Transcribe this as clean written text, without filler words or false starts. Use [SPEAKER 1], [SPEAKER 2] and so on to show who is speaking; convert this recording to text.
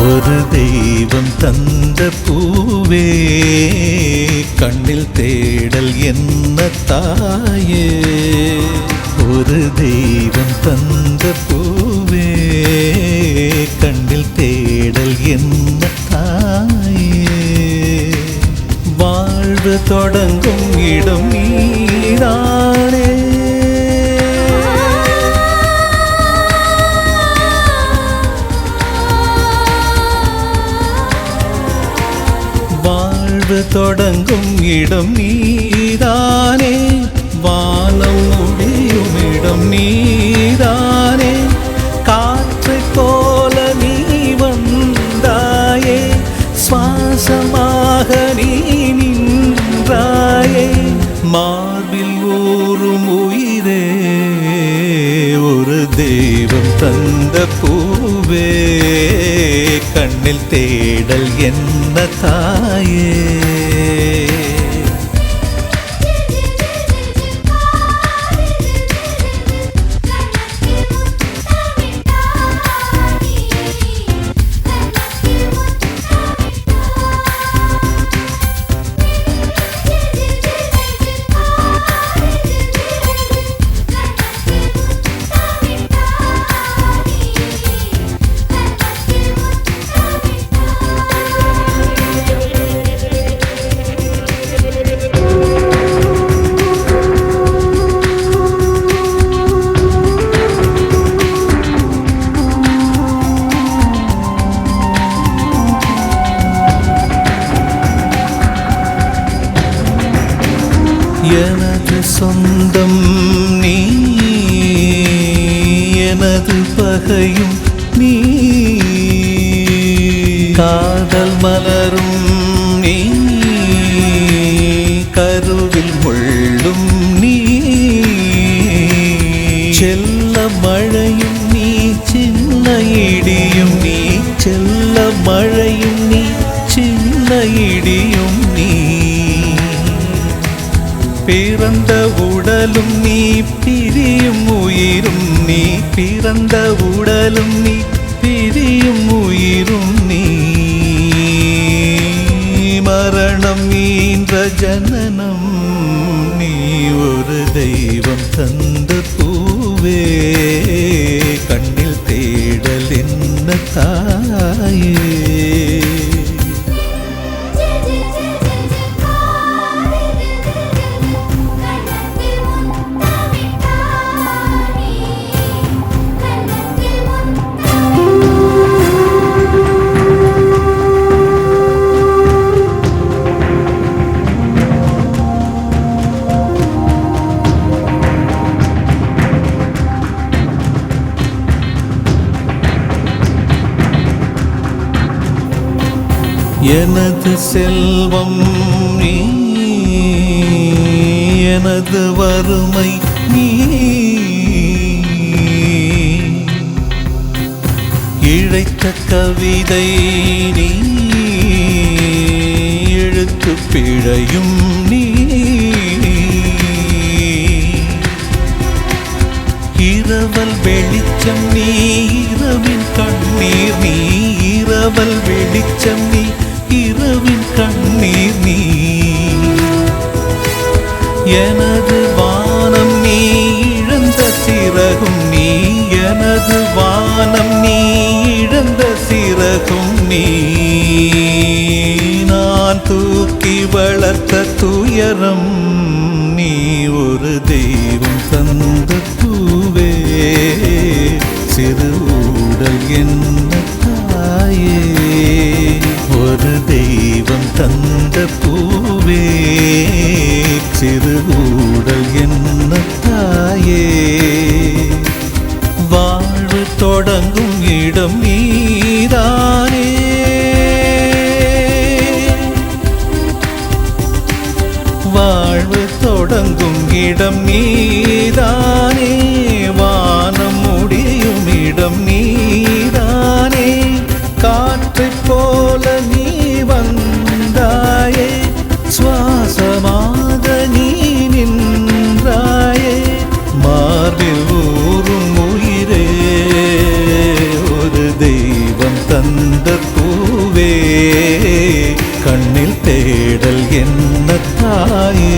[SPEAKER 1] ஒரு தெய்வம் தந்த பூவே கண்ணில் தேடல் என்ன தாயே. ஒரு தெய்வம் தந்த பூவே கண்ணில் தேடல் என்ன தாயே. வாழ்வு தொடங்கும் இடம் நீதானே. வாழ்வு தொடங்கும் இடம் நீதானே. வானம் முடியும் இடம் நீதானே. காற்றைப் போல நீ வந்தாயே. சுவாசமாக நீ நின்றாயே. மார்பில் ஊறும் உயிரே ஒரு தெய்வம் தந்த பூவே கண்ணில் தேடல் என்ன தாயே. எனது சொந்தம் நீ, எனது பகையும் நீ. காதல் மலரும் நீ, கருவில் முள்ளும் நீ. செல்ல மழையும் நீ, சின்ன இடியும் நீ. செல்ல மழையும் நீ, சின்ன இடியும் நீ. பிறந்த உடலும் நீ, பிரியும் உயிரும் நீ. பிறந்த உடலும் நீ, பிரியும் உயிரும் நீ. மரணம் ஈன்ற ஜனனம் நீ. ஒரு தெய்வம் தந்த பூவே கண்ணில் தேடல் என்ன தாயே. எனது செல்வம் நீ, எனது வறுமை நீ. இழைத்த கவிதை நீ, எழுத்து பிழையும் நீ. இரவல் வெளிச்சம் நீ, இரவின் கண்ணீர் நீ. இரவல் வெளிச்சம் நீ, இரவின் கண்ணீர் நீ. எனது வானம் நீ, இழந்த சிறகும் நீ. எனது வானம் நீ, இழந்த சிறகும் நீ. நான் தூக்கி வளர்த்த துயரம் நீ. ஒரு தெய்வம் தந்த பூவே சிறு ஊடல் என்ன தாயே. ஒரு தெய்வம் தந்த பூவே சிறு ஊடல் என்ன தாயே. வாழ்வு தொடங்கும் இடம் நீதானே. வாழ்வு தொடங்கும் இடம் நீதானே. வானம் முடியும் இடம் நீதானே. காற்றைப் போல நீ வந்தாயே. சுவாசமாக நீ நின்றாயே. மார்பில் ஊறும் உயிரே ஒரு தெய்வம் தந்த பூவே கண்ணில் தேடல் என்ன தாயே